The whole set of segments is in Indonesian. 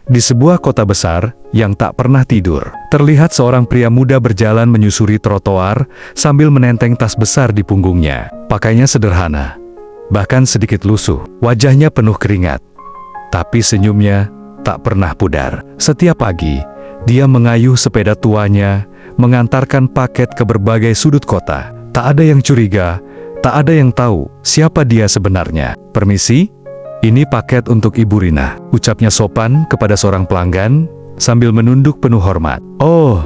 Di sebuah kota besar yang tak pernah tidur, terlihat seorang pria muda berjalan menyusuri trotoar sambil menenteng tas besar di punggungnya. Pakainya sederhana, bahkan sedikit lusuh. Wajahnya penuh keringat, tapi senyumnya tak pernah pudar. Setiap pagi, dia mengayuh sepeda tuanya, mengantarkan paket ke berbagai sudut kota. Tak ada yang curiga, tak ada yang tahu siapa dia sebenarnya. "Permisi, ini paket untuk Ibu Rina," ucapnya sopan kepada seorang pelanggan sambil menunduk penuh hormat. "Oh,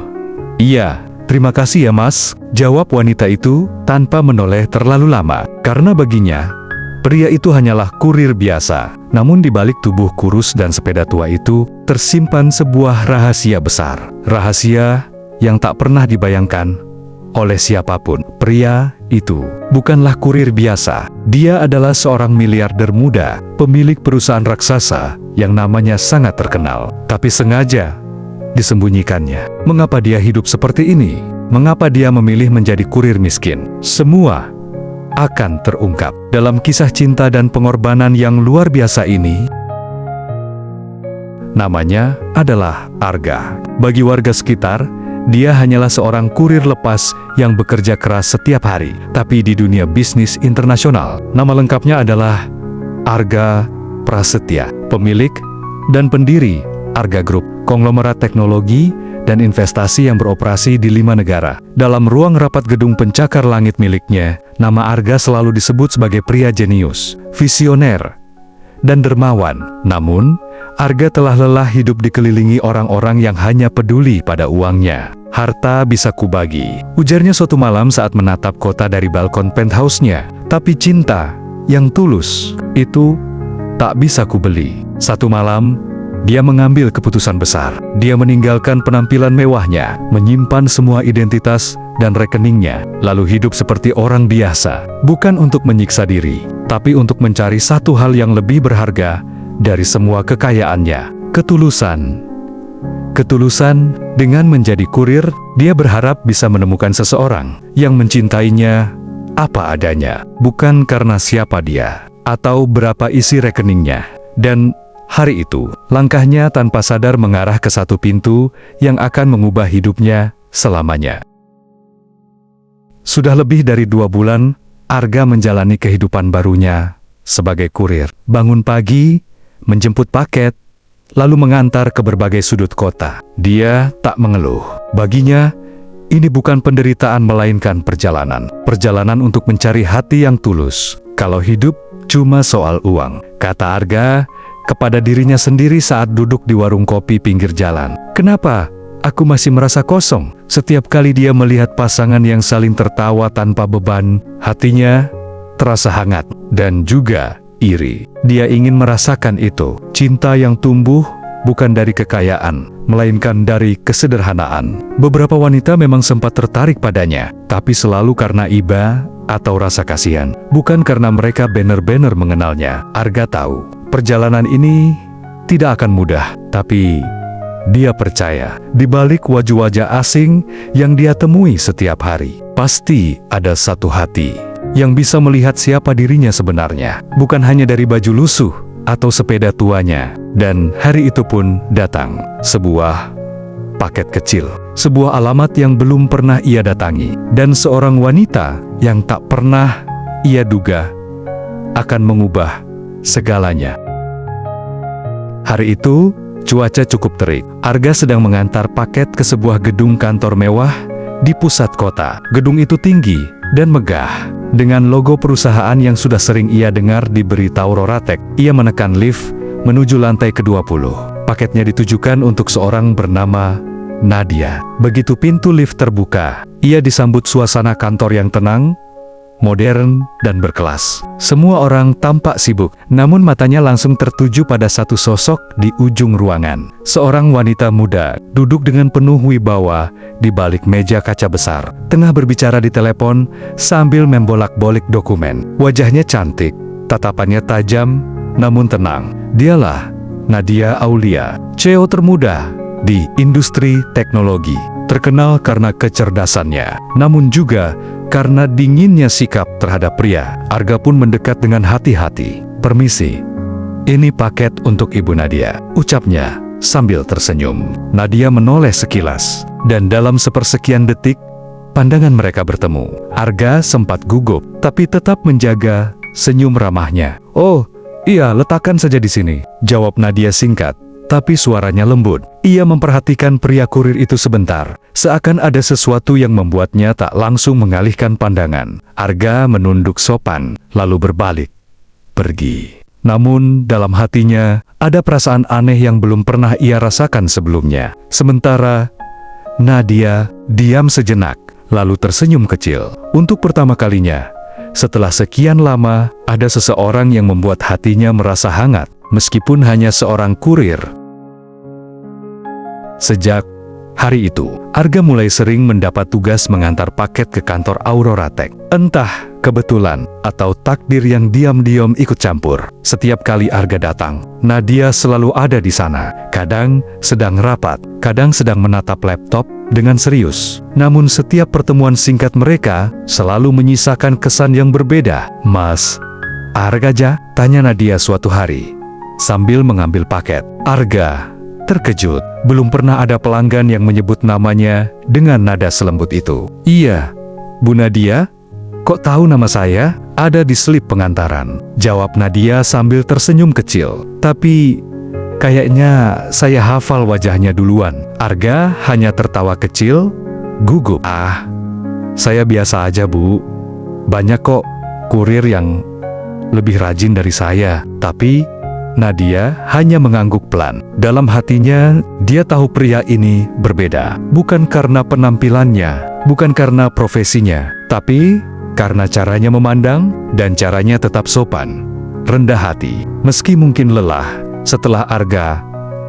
iya, terima kasih ya Mas," jawab wanita itu tanpa menoleh terlalu lama. Karena baginya, pria itu hanyalah kurir biasa. Namun di balik tubuh kurus dan sepeda tua itu, tersimpan sebuah rahasia besar. Rahasia yang tak pernah dibayangkan oleh siapapun. Pria itu bukanlah kurir biasa. Dia adalah seorang miliarder muda, pemilik perusahaan raksasa yang namanya sangat terkenal. Tapi sengaja disembunyikannya. Mengapa dia hidup seperti ini? Mengapa dia memilih menjadi kurir miskin? Semua akan terungkap dalam kisah cinta dan pengorbanan yang luar biasa ini. Namanya adalah Arga. Bagi warga sekitar, dia hanyalah seorang kurir lepas yang bekerja keras setiap hari. Tapi di dunia bisnis internasional, nama lengkapnya adalah Arga Prasetya, pemilik dan pendiri Arga Group, konglomerat teknologi dan investasi yang beroperasi di 5 negara. Dalam ruang rapat gedung pencakar langit miliknya, nama Arga selalu disebut sebagai pria jenius, visioner, dan dermawan. Namun, Arga telah lelah hidup dikelilingi orang-orang yang hanya peduli pada uangnya. "Harta bisa kubagi," ujarnya suatu malam saat menatap kota dari balkon penthouse-nya. "Tapi cinta yang tulus, itu tak bisa kubeli." Satu malam, dia mengambil keputusan besar. Dia meninggalkan penampilan mewahnya, menyimpan semua identitas dan rekeningnya, lalu hidup seperti orang biasa. Bukan untuk menyiksa diri, tapi untuk mencari satu hal yang lebih berharga dari semua kekayaannya: ketulusan. Ketulusan. Dengan menjadi kurir, dia berharap bisa menemukan seseorang yang mencintainya apa adanya, bukan karena siapa dia atau berapa isi rekeningnya. Dan hari itu, langkahnya tanpa sadar mengarah ke satu pintu yang akan mengubah hidupnya selamanya. Sudah lebih dari 2 bulan, Arga menjalani kehidupan barunya sebagai kurir. Bangun pagi, menjemput paket, lalu mengantar ke berbagai sudut kota. Dia tak mengeluh. Baginya, ini bukan penderitaan melainkan perjalanan. Perjalanan untuk mencari hati yang tulus. "Kalau hidup cuma soal uang," kata Arga kepada dirinya sendiri saat duduk di warung kopi pinggir jalan. "Kenapa aku masih merasa kosong?" Setiap kali dia melihat pasangan yang saling tertawa tanpa beban, hatinya terasa hangat dan juga iri. Dia ingin merasakan itu. Cinta yang tumbuh bukan dari kekayaan, melainkan dari kesederhanaan. Beberapa wanita memang sempat tertarik padanya, tapi selalu karena iba atau rasa kasihan, bukan karena mereka benar-benar mengenalnya. Arga tahu, perjalanan ini tidak akan mudah, tapi dia percaya, di balik wajah-wajah asing yang dia temui setiap hari, pasti ada satu hati yang bisa melihat siapa dirinya sebenarnya, bukan hanya dari baju lusuh atau sepeda tuanya. Dan hari itu pun datang, sebuah paket kecil, sebuah alamat yang belum pernah ia datangi, dan seorang wanita yang tak pernah ia duga akan mengubah segalanya. Hari itu, cuaca cukup terik. Arga sedang mengantar paket ke sebuah gedung kantor mewah di pusat kota. Gedung itu tinggi dan megah, dengan logo perusahaan yang sudah sering ia dengar di berita Auroratek. Ia menekan lift menuju lantai ke-20. Paketnya ditujukan untuk seorang bernama Nadia. Begitu pintu lift terbuka, ia disambut suasana kantor yang tenang, modern, dan berkelas. Semua orang tampak sibuk, namun matanya langsung tertuju pada satu sosok di ujung ruangan. Seorang wanita muda, duduk dengan penuh wibawa di balik meja kaca besar, tengah berbicara di telepon sambil membolak-balik dokumen. Wajahnya cantik, tatapannya tajam, namun tenang. Dialah Nadia Aulia, CEO termuda di industri teknologi, terkenal karena kecerdasannya, namun juga karena dinginnya sikap terhadap pria. Arga pun mendekat dengan hati-hati. "Permisi, ini paket untuk Ibu Nadia," ucapnya sambil tersenyum. Nadia menoleh sekilas, dan dalam sepersekian detik, pandangan mereka bertemu. Arga sempat gugup, tapi tetap menjaga senyum ramahnya. "Oh, iya, letakkan saja di sini," jawab Nadia singkat, tapi suaranya lembut. Ia memperhatikan pria kurir itu sebentar, seakan ada sesuatu yang membuatnya tak langsung mengalihkan pandangan. Arga menunduk sopan, lalu berbalik, pergi. Namun, dalam hatinya, ada perasaan aneh yang belum pernah ia rasakan sebelumnya. Sementara, Nadia diam sejenak, lalu tersenyum kecil. Untuk pertama kalinya, setelah sekian lama, ada seseorang yang membuat hatinya merasa hangat, meskipun hanya seorang kurir. Sejak hari itu, Arga mulai sering mendapat tugas mengantar paket ke kantor Aurora Tech. Entah kebetulan atau takdir yang diam-diam ikut campur. Setiap kali Arga datang, Nadia selalu ada di sana. Kadang sedang rapat, kadang sedang menatap laptop dengan serius. Namun setiap pertemuan singkat mereka selalu menyisakan kesan yang berbeda. "Mas, Arga ja?" tanya Nadia suatu hari, sambil mengambil paket. Arga terkejut. Belum pernah ada pelanggan yang menyebut namanya dengan nada selembut itu. "Iya, Bu Nadia, kok tahu nama saya? Ada di slip pengantaran," jawab Nadia sambil tersenyum kecil. "Tapi kayaknya saya hafal wajahnya duluan." Arga hanya tertawa kecil, gugup. "Ah, saya biasa aja, Bu. Banyak kok kurir yang lebih rajin dari saya." Tapi Nadia hanya mengangguk pelan. Dalam hatinya, dia tahu pria ini berbeda. Bukan karena penampilannya, bukan karena profesinya, tapi karena caranya memandang dan caranya tetap sopan, rendah hati. Meski mungkin lelah, setelah Arga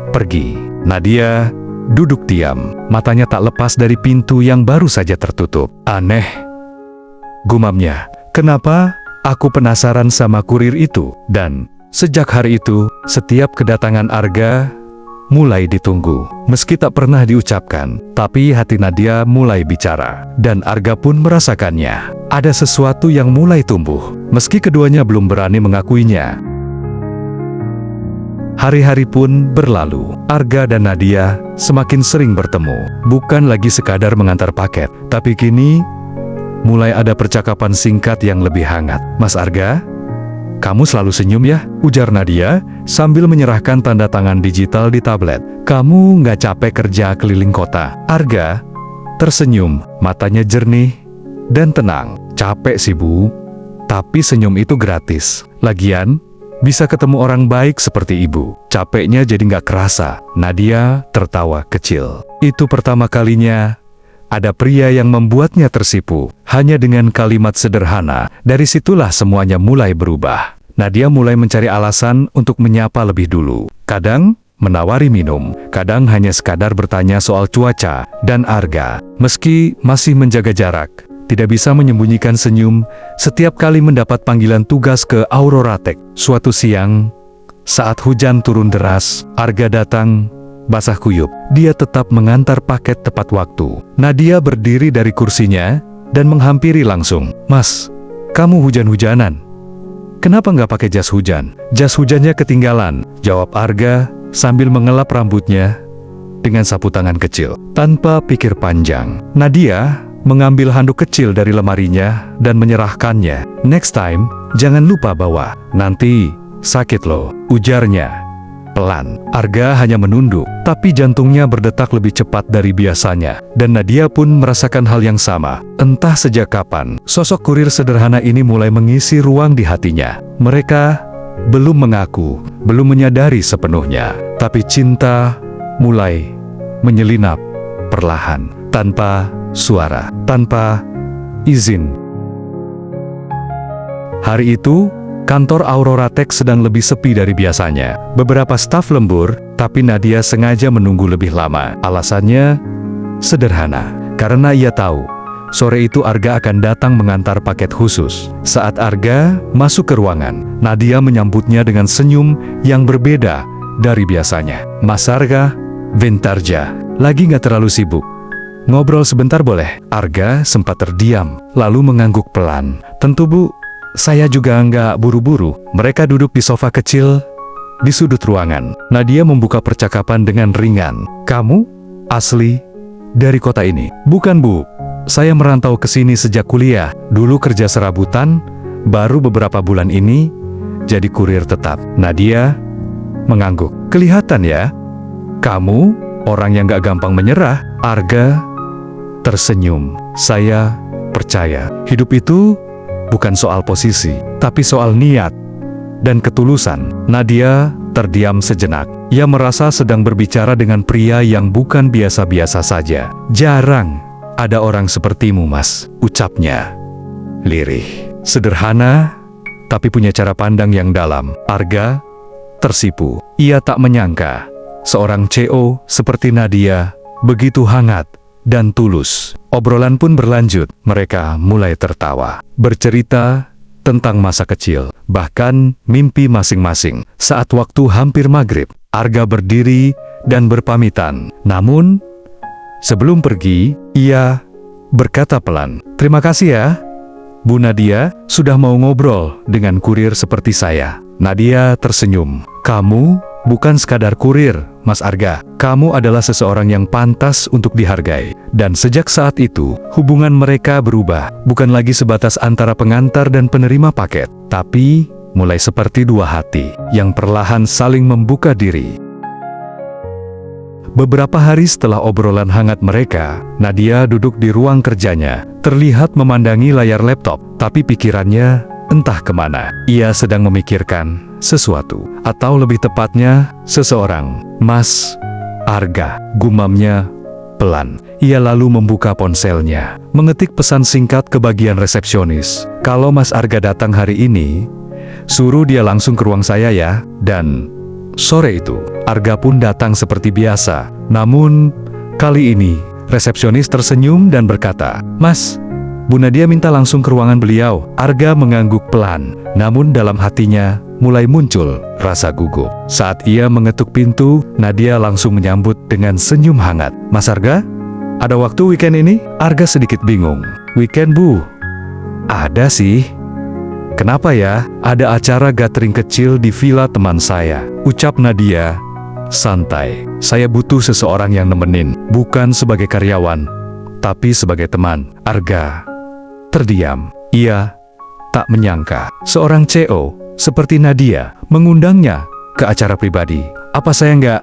pergi, Nadia duduk diam, matanya tak lepas dari pintu yang baru saja tertutup. "Aneh," gumamnya, "kenapa aku penasaran sama kurir itu?" Dan sejak hari itu, setiap kedatangan Arga mulai ditunggu. Meski tak pernah diucapkan, tapi hati Nadia mulai bicara. Dan Arga pun merasakannya. Ada sesuatu yang mulai tumbuh, meski keduanya belum berani mengakuinya. Hari-hari pun berlalu. Arga dan Nadia semakin sering bertemu. Bukan lagi sekadar mengantar paket, tapi kini mulai ada percakapan singkat yang lebih hangat. "Mas Arga, kamu selalu senyum ya?" ujar Nadia sambil menyerahkan tanda tangan digital di tablet. "Kamu nggak capek kerja keliling kota?" Arga tersenyum, matanya jernih dan tenang. "Capek sih, Bu. Tapi senyum itu gratis. Lagian, bisa ketemu orang baik seperti Ibu. Capeknya jadi nggak kerasa." Nadia tertawa kecil. Itu pertama kalinya ada pria yang membuatnya tersipu. Hanya dengan kalimat sederhana, dari situlah semuanya mulai berubah. Nadia mulai mencari alasan untuk menyapa lebih dulu. Kadang menawari minum, kadang hanya sekadar bertanya soal cuaca. Dan Arga, meski masih menjaga jarak, tidak bisa menyembunyikan senyum setiap kali mendapat panggilan tugas ke Aurora Tech. Suatu siang, saat hujan turun deras, Arga datang basah kuyup. Dia tetap mengantar paket tepat waktu. Nadia berdiri dari kursinya dan menghampiri langsung. "Mas, kamu hujan-hujanan. Kenapa nggak pakai jas hujan?" "Jas hujannya ketinggalan," jawab Arga sambil mengelap rambutnya dengan sapu tangan kecil. Tanpa pikir panjang, Nadia mengambil handuk kecil dari lemarinya dan menyerahkannya. "Next time, jangan lupa bawa. Nanti sakit loh," ujarnya pelan. Arga hanya menunduk, tapi jantungnya berdetak lebih cepat dari biasanya. Dan Nadia pun merasakan hal yang sama. Entah sejak kapan, sosok kurir sederhana ini mulai mengisi ruang di hatinya. Mereka belum mengaku, belum menyadari sepenuhnya, tapi cinta mulai menyelinap perlahan, tanpa suara, tanpa izin. Hari itu, kantor Aurora Tech sedang lebih sepi dari biasanya. Beberapa staf lembur, tapi Nadia sengaja menunggu lebih lama. Alasannya sederhana, karena ia tahu sore itu Arga akan datang mengantar paket khusus. Saat Arga masuk ke ruangan, Nadia menyambutnya dengan senyum yang berbeda dari biasanya. "Mas Arga, bentar ja. Lagi nggak terlalu sibuk? Ngobrol sebentar boleh?" Arga sempat terdiam, lalu mengangguk pelan. "Tentu Bu, saya juga nggak buru-buru." Mereka duduk di sofa kecil di sudut ruangan. Nadia membuka percakapan dengan ringan. "Kamu asli dari kota ini?" "Bukan, Bu. Saya merantau ke sini sejak kuliah. Dulu kerja serabutan, baru beberapa bulan ini jadi kurir tetap." Nadia mengangguk. "Kelihatan ya, kamu orang yang gak gampang menyerah." Arga tersenyum. "Saya percaya, hidup itu bukan soal posisi, tapi soal niat dan ketulusan." Nadia terdiam sejenak. Ia merasa sedang berbicara dengan pria yang bukan biasa-biasa saja. "Jarang ada orang sepertimu, Mas," ucapnya. Lirih, sederhana, tapi punya cara pandang yang dalam. Arga tersipu. Ia tak menyangka seorang CO seperti Nadia begitu hangat dan tulus. Obrolan pun berlanjut. Mereka mulai tertawa, bercerita tentang masa kecil, bahkan mimpi masing-masing. Saat waktu hampir maghrib, Arga berdiri dan berpamitan. Namun, sebelum pergi, ia berkata pelan, "Terima kasih ya, Bu Nadia, sudah mau ngobrol dengan kurir seperti saya." Nadia tersenyum. "Kamu bukan sekadar kurir, Mas Arga. Kamu adalah seseorang yang pantas untuk dihargai." Dan sejak saat itu, hubungan mereka berubah. Bukan lagi sebatas antara pengantar dan penerima paket, tapi mulai seperti dua hati yang perlahan saling membuka diri. Beberapa hari setelah obrolan hangat mereka, Nadia duduk di ruang kerjanya, terlihat memandangi layar laptop, tapi pikirannya entah kemana. Ia sedang memikirkan sesuatu, atau lebih tepatnya, seseorang. "Mas Arga," gumamnya pelan. Ia lalu membuka ponselnya, mengetik pesan singkat ke bagian resepsionis. "Kalau Mas Arga datang hari ini, suruh dia langsung ke ruang saya ya." Dan sore itu, Arga pun datang seperti biasa. Namun, kali ini, resepsionis tersenyum dan berkata, "Mas, Bu Nadia minta langsung ke ruangan beliau." Arga mengangguk pelan, namun dalam hatinya mulai muncul rasa gugup. Saat ia mengetuk pintu, Nadia langsung menyambut dengan senyum hangat. "Mas Arga, ada waktu weekend ini?" Arga sedikit bingung. "Weekend, Bu?" "Ada sih." "Kenapa ya?" "Ada acara gathering kecil di villa teman saya," ucap Nadia santai. "Saya butuh seseorang yang nemenin, bukan sebagai karyawan, tapi sebagai teman." Arga terdiam. Ia tak menyangka seorang CO seperti Nadia mengundangnya ke acara pribadi. "Apa saya nggak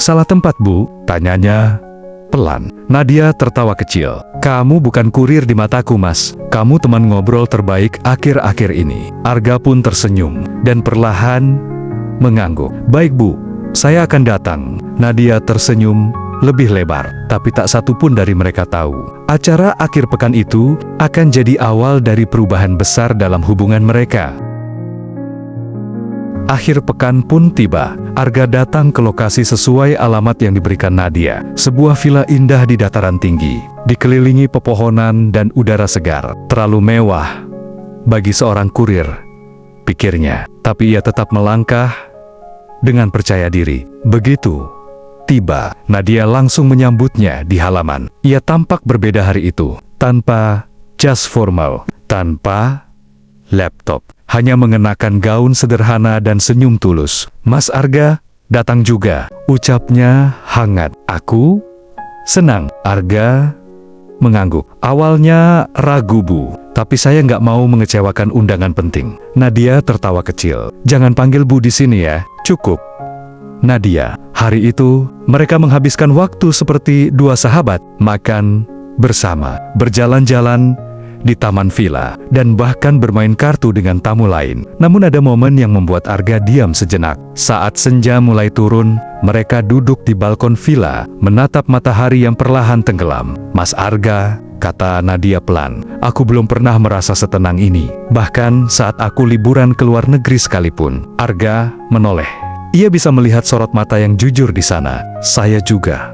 salah tempat, Bu?" tanyanya pelan. Nadia tertawa kecil. "Kamu bukan kurir di mataku, Mas. Kamu teman ngobrol terbaik akhir-akhir ini." Arga pun tersenyum dan perlahan mengangguk. "Baik, Bu, saya akan datang." Nadia tersenyum lebih lebar, tapi tak satu pun dari mereka tahu, acara akhir pekan itu akan jadi awal dari perubahan besar dalam hubungan mereka. Akhir pekan pun tiba. Arga datang ke lokasi sesuai alamat yang diberikan Nadia. Sebuah villa indah di dataran tinggi, dikelilingi pepohonan dan udara segar. Terlalu mewah bagi seorang kurir, pikirnya. Tapi ia tetap melangkah dengan percaya diri. Begitu tiba, Nadia langsung menyambutnya di halaman. Ia tampak berbeda hari itu, tanpa jas formal, tanpa laptop, hanya mengenakan gaun sederhana dan senyum tulus. "Mas Arga datang juga," ucapnya hangat. "Aku senang." Arga mengangguk. "Awalnya ragu, Bu, tapi saya nggak mau mengecewakan undangan penting." Nadia tertawa kecil. "Jangan panggil Bu di sini ya, cukup." Nadia. Hari itu, mereka menghabiskan waktu seperti dua sahabat, makan bersama, berjalan-jalan di taman villa, dan bahkan bermain kartu dengan tamu lain. Namun ada momen yang membuat Arga diam sejenak. Saat senja mulai turun, mereka duduk di balkon villa, menatap matahari yang perlahan tenggelam. "Mas Arga," kata Nadia pelan, "aku belum pernah merasa setenang ini. Bahkan saat aku liburan ke luar negeri sekalipun." Arga menoleh. Ia bisa melihat sorot mata yang jujur di sana. "Saya juga."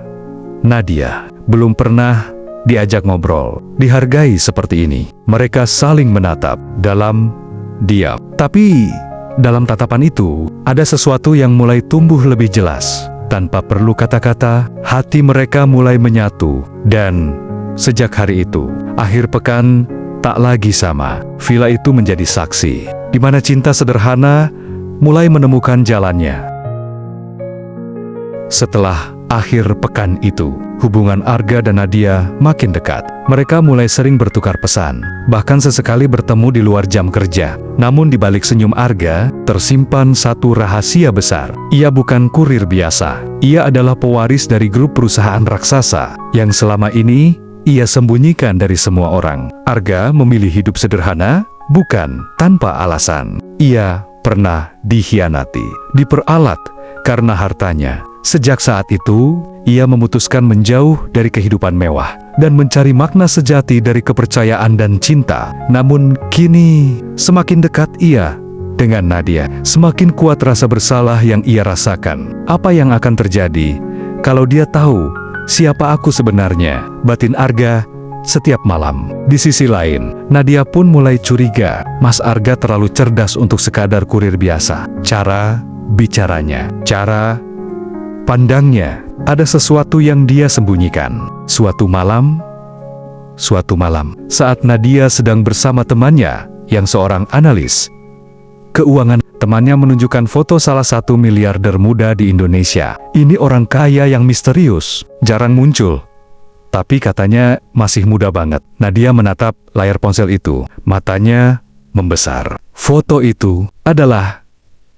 Nadia belum pernah diajak ngobrol, dihargai seperti ini. Mereka saling menatap dalam diam. Tapi dalam tatapan itu, ada sesuatu yang mulai tumbuh lebih jelas. Tanpa perlu kata-kata, hati mereka mulai menyatu. Dan sejak hari itu, akhir pekan tak lagi sama. Villa itu menjadi saksi, di mana cinta sederhana mulai menemukan jalannya. Setelah akhir pekan itu, hubungan Arga dan Nadia makin dekat. Mereka mulai sering bertukar pesan, bahkan sesekali bertemu di luar jam kerja. Namun di balik senyum Arga, tersimpan satu rahasia besar. Ia bukan kurir biasa. Ia adalah pewaris dari grup perusahaan raksasa yang selama ini ia sembunyikan dari semua orang. Arga memilih hidup sederhana, bukan tanpa alasan. Ia pernah dikhianati, diperalat karena hartanya. Sejak saat itu, ia memutuskan menjauh dari kehidupan mewah dan mencari makna sejati dari kepercayaan dan cinta. Namun kini, semakin dekat ia dengan Nadia, semakin kuat rasa bersalah yang ia rasakan. Apa yang akan terjadi kalau dia tahu siapa aku sebenarnya? Batin Arga setiap malam. Di sisi lain, Nadia pun mulai curiga. Mas Arga terlalu cerdas untuk sekadar kurir biasa. Cara bicaranya, cara pandangnya, ada sesuatu yang dia sembunyikan. Suatu malam, saat Nadia sedang bersama temannya, yang seorang analis keuangan, temannya menunjukkan foto salah satu miliarder muda di Indonesia. Ini orang kaya yang misterius, jarang muncul, tapi katanya masih muda banget. Nadia menatap layar ponsel itu, matanya membesar. Foto itu adalah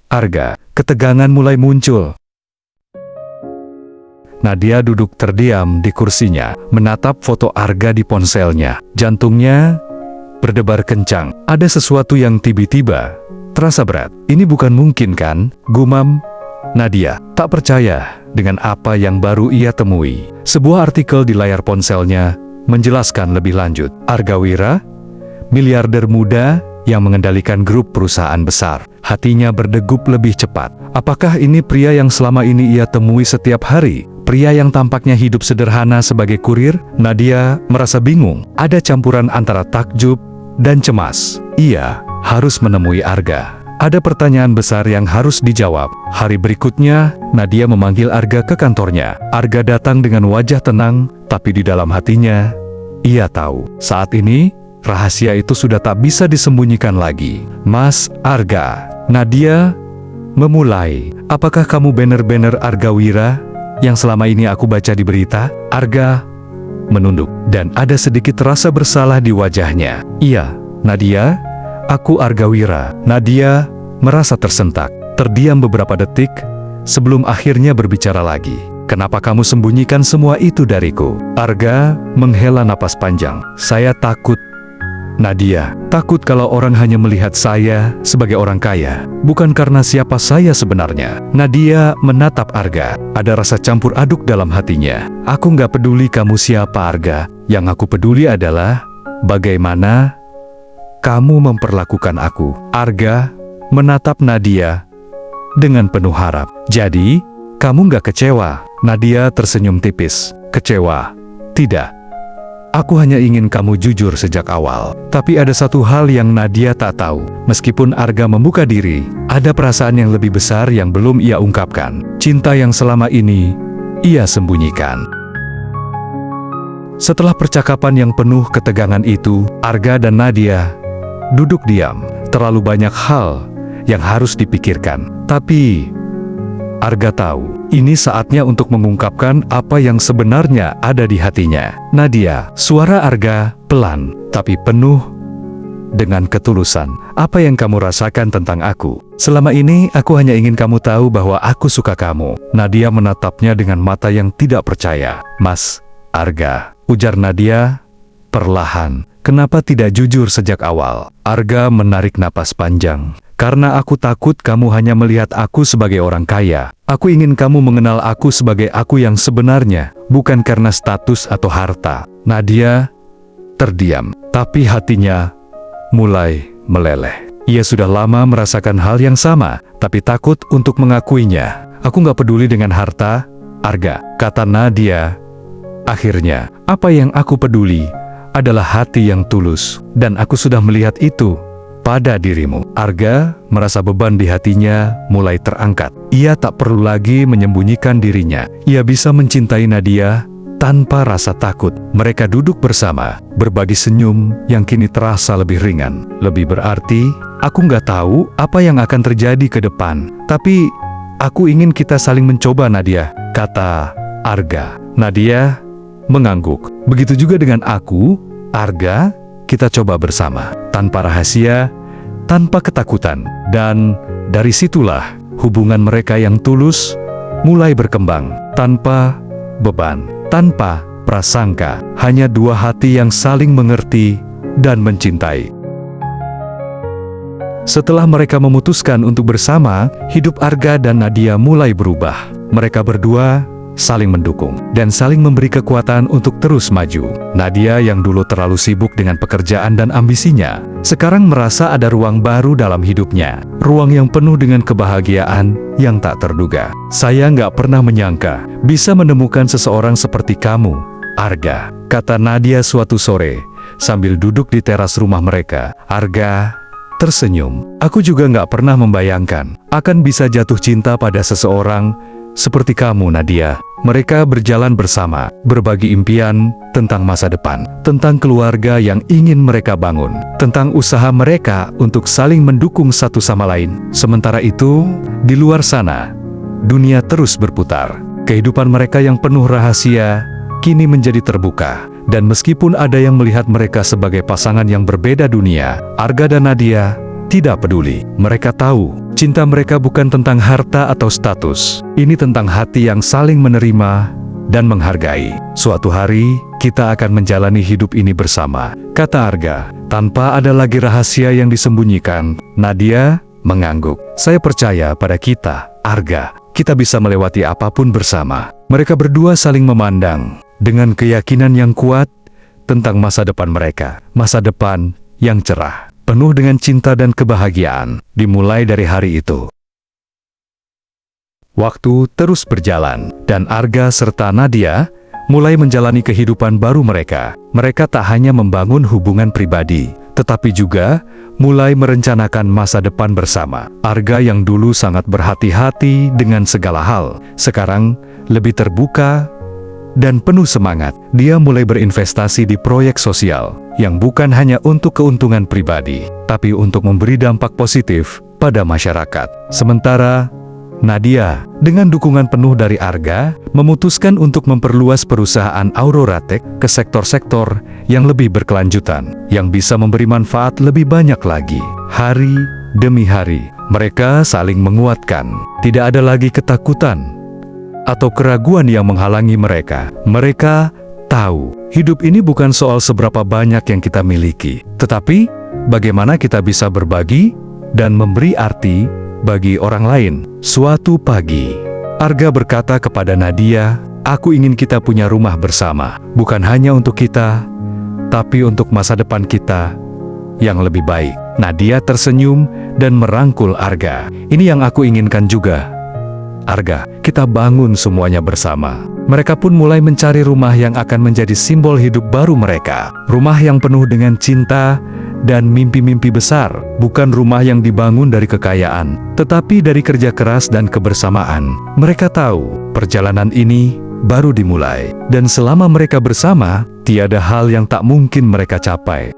Arga. Ketegangan mulai muncul. Nadia duduk terdiam di kursinya, menatap foto Arga di ponselnya. Jantungnya berdebar kencang. Ada sesuatu yang tiba-tiba terasa berat. Ini bukan mungkin kan? Gumam Nadia, tak percaya dengan apa yang baru ia temui. Sebuah artikel di layar ponselnya menjelaskan lebih lanjut. Arga Wira, miliarder muda yang mengendalikan grup perusahaan besar. Hatinya berdegup lebih cepat. Apakah ini pria yang selama ini ia temui setiap hari? Pria yang tampaknya hidup sederhana sebagai kurir? Nadia merasa bingung. Ada campuran antara takjub dan cemas. Ia harus menemui Arga. Ada pertanyaan besar yang harus dijawab. Hari berikutnya, Nadia memanggil Arga ke kantornya. Arga datang dengan wajah tenang, tapi di dalam hatinya, ia tahu. Saat ini, rahasia itu sudah tak bisa disembunyikan lagi. Mas Arga, Nadia memulai. Apakah kamu benar-benar Arga Wira yang selama ini aku baca di berita? Arga menunduk, dan ada sedikit rasa bersalah di wajahnya. Iya, Nadia, aku Arga Wira. Nadia merasa tersentak, terdiam beberapa detik, sebelum akhirnya berbicara lagi. Kenapa kamu sembunyikan semua itu dariku? Arga menghela napas panjang. Saya takut, Nadia. Takut kalau orang hanya melihat saya sebagai orang kaya, bukan karena siapa saya sebenarnya. Nadia menatap Arga. Ada rasa campur aduk dalam hatinya. Aku nggak peduli kamu siapa, Arga. Yang aku peduli adalah bagaimana kamu memperlakukan aku. Arga menatap Nadia dengan penuh harap. Jadi, kamu nggak kecewa? Nadia tersenyum tipis. Kecewa? Tidak. Aku hanya ingin kamu jujur sejak awal. Tapi ada satu hal yang Nadia tak tahu. Meskipun Arga membuka diri, ada perasaan yang lebih besar yang belum ia ungkapkan. Cinta yang selama ini ia sembunyikan. Setelah percakapan yang penuh ketegangan itu, Arga dan Nadia duduk diam. Terlalu banyak hal yang harus dipikirkan. Tapi Arga tahu, ini saatnya untuk mengungkapkan apa yang sebenarnya ada di hatinya. Nadia, suara Arga pelan, tapi penuh dengan ketulusan. Apa yang kamu rasakan tentang aku? Selama ini, aku hanya ingin kamu tahu bahwa aku suka kamu. Nadia menatapnya dengan mata yang tidak percaya. Mas Arga, ujar Nadia perlahan. Kenapa tidak jujur sejak awal? Arga menarik napas panjang. Karena aku takut kamu hanya melihat aku sebagai orang kaya. Aku ingin kamu mengenal aku sebagai aku yang sebenarnya, bukan karena status atau harta. Nadia terdiam, tapi hatinya mulai meleleh. Ia sudah lama merasakan hal yang sama, tapi takut untuk mengakuinya. Aku nggak peduli dengan harta, Arga, kata Nadia. Akhirnya, apa yang aku peduli adalah hati yang tulus, dan aku sudah melihat itu pada dirimu. Arga merasa beban di hatinya mulai terangkat. Ia tak perlu lagi menyembunyikan dirinya. Ia bisa mencintai Nadia tanpa rasa takut. Mereka duduk bersama, berbagi senyum yang kini terasa lebih ringan. Lebih berarti, aku nggak tahu apa yang akan terjadi ke depan. Tapi, aku ingin kita saling mencoba, Nadia, kata Arga. Nadia mengangguk. Begitu juga dengan aku, Arga, kita coba bersama. Tanpa rahasia, tanpa ketakutan. Dan dari situlah hubungan mereka yang tulus mulai berkembang. Tanpa beban, tanpa prasangka. Hanya dua hati yang saling mengerti dan mencintai. Setelah mereka memutuskan untuk bersama, hidup Arga dan Nadia mulai berubah. Mereka berdua saling mendukung dan saling memberi kekuatan untuk terus maju. Nadia yang dulu terlalu sibuk dengan pekerjaan dan ambisinya, sekarang merasa ada ruang baru dalam hidupnya. Ruang yang penuh dengan kebahagiaan yang tak terduga. Saya nggak pernah menyangka bisa menemukan seseorang seperti kamu, Arga, kata Nadia suatu sore sambil duduk di teras rumah mereka. Arga tersenyum. Aku juga nggak pernah membayangkan akan bisa jatuh cinta pada seseorang seperti kamu, Nadia. Mereka berjalan bersama, berbagi impian tentang masa depan, tentang keluarga yang ingin mereka bangun, tentang usaha mereka untuk saling mendukung satu sama lain. Sementara itu, di luar sana, dunia terus berputar. Kehidupan mereka yang penuh rahasia kini menjadi terbuka. Dan meskipun ada yang melihat mereka sebagai pasangan yang berbeda dunia, Arga dan Nadia tidak peduli. Mereka tahu, cinta mereka bukan tentang harta atau status. Ini tentang hati yang saling menerima dan menghargai. Suatu hari, kita akan menjalani hidup ini bersama, kata Arga. Tanpa ada lagi rahasia yang disembunyikan, Nadia mengangguk. Saya percaya pada kita, Arga. Kita bisa melewati apapun bersama. Mereka berdua saling memandang dengan keyakinan yang kuat tentang masa depan mereka. Masa depan yang cerah, penuh dengan cinta dan kebahagiaan, dimulai dari hari itu. Waktu terus berjalan, dan Arga serta Nadia mulai menjalani kehidupan baru mereka. Mereka tak hanya membangun hubungan pribadi, tetapi juga mulai merencanakan masa depan bersama. Arga yang dulu sangat berhati-hati dengan segala hal, sekarang lebih terbuka dan penuh semangat. Dia mulai berinvestasi di proyek sosial yang bukan hanya untuk keuntungan pribadi, tapi untuk memberi dampak positif pada masyarakat. Sementara Nadia, dengan dukungan penuh dari Arga, memutuskan untuk memperluas perusahaan Aurora Tech ke sektor-sektor yang lebih berkelanjutan, yang bisa memberi manfaat lebih banyak lagi. Hari demi hari, mereka saling menguatkan. Tidak ada lagi ketakutan atau keraguan yang menghalangi mereka. Mereka tahu, hidup ini bukan soal seberapa banyak yang kita miliki, tetapi bagaimana kita bisa berbagi dan memberi arti bagi orang lain. Suatu pagi, Arga berkata kepada Nadia, "Aku ingin kita punya rumah bersama, bukan hanya untuk kita, tapi untuk masa depan kita yang lebih baik." Nadia tersenyum dan merangkul Arga. "Ini yang aku inginkan juga, Arga, kita bangun semuanya bersama." Mereka pun mulai mencari rumah yang akan menjadi simbol hidup baru mereka. Rumah yang penuh dengan cinta dan mimpi-mimpi besar. Bukan rumah yang dibangun dari kekayaan, tetapi dari kerja keras dan kebersamaan. Mereka tahu, perjalanan ini baru dimulai. Dan selama mereka bersama, tiada hal yang tak mungkin mereka capai.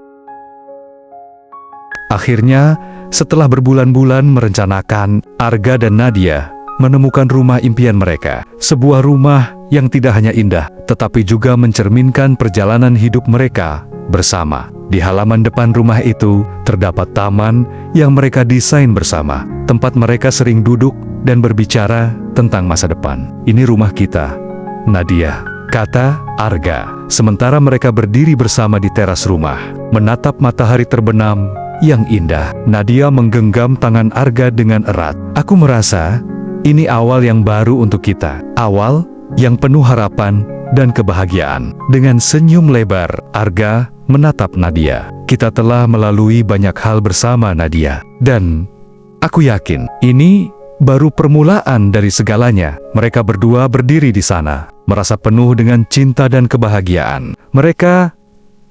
Akhirnya, setelah berbulan-bulan merencanakan, Arga dan Nadia menemukan rumah impian mereka. Sebuah rumah yang tidak hanya indah, tetapi juga mencerminkan perjalanan hidup mereka bersama. Di halaman depan rumah itu, terdapat taman yang mereka desain bersama. Tempat mereka sering duduk dan berbicara tentang masa depan. "Ini rumah kita, Nadia," kata Arga. Sementara mereka berdiri bersama di teras rumah, menatap matahari terbenam yang indah. Nadia menggenggam tangan Arga dengan erat. "Aku merasa ini awal yang baru untuk kita. Awal yang penuh harapan dan kebahagiaan." Dengan senyum lebar, Arga menatap Nadia. "Kita telah melalui banyak hal bersama, Nadia. Dan aku yakin, ini baru permulaan dari segalanya." Mereka berdua berdiri di sana, merasa penuh dengan cinta dan kebahagiaan. Mereka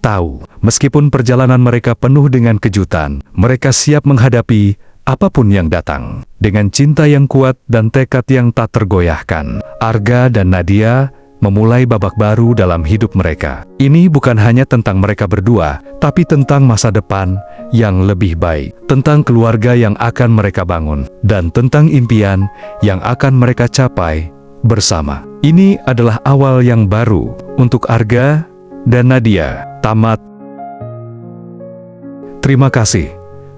tahu, meskipun perjalanan mereka penuh dengan kejutan, mereka siap menghadapi apapun yang datang. Dengan cinta yang kuat dan tekad yang tak tergoyahkan, Arga dan Nadia memulai babak baru dalam hidup mereka. Ini bukan hanya tentang mereka berdua, tapi tentang masa depan yang lebih baik, tentang keluarga yang akan mereka bangun, dan tentang impian yang akan mereka capai bersama. Ini adalah awal yang baru untuk Arga dan Nadia. Tamat. Terima kasih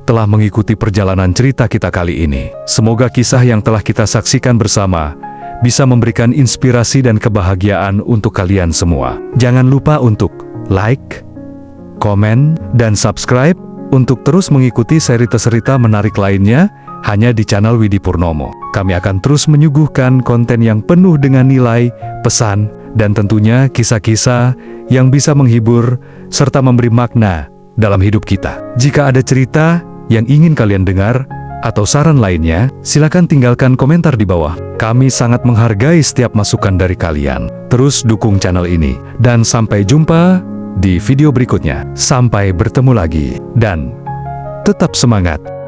telah mengikuti perjalanan cerita kita kali ini. Semoga kisah yang telah kita saksikan bersama bisa memberikan inspirasi dan kebahagiaan untuk kalian semua. Jangan lupa untuk like, komen, dan subscribe untuk terus mengikuti seri cerita menarik lainnya hanya di channel Widi Purnomo. Kami akan terus menyuguhkan konten yang penuh dengan nilai, pesan, dan tentunya kisah-kisah yang bisa menghibur serta memberi makna dalam hidup kita. Jika ada cerita yang ingin kalian dengar atau saran lainnya, silakan tinggalkan komentar di bawah. Kami sangat menghargai setiap masukan dari kalian. Terus dukung channel ini. Dan sampai jumpa di video berikutnya. Sampai bertemu lagi. Dan tetap semangat.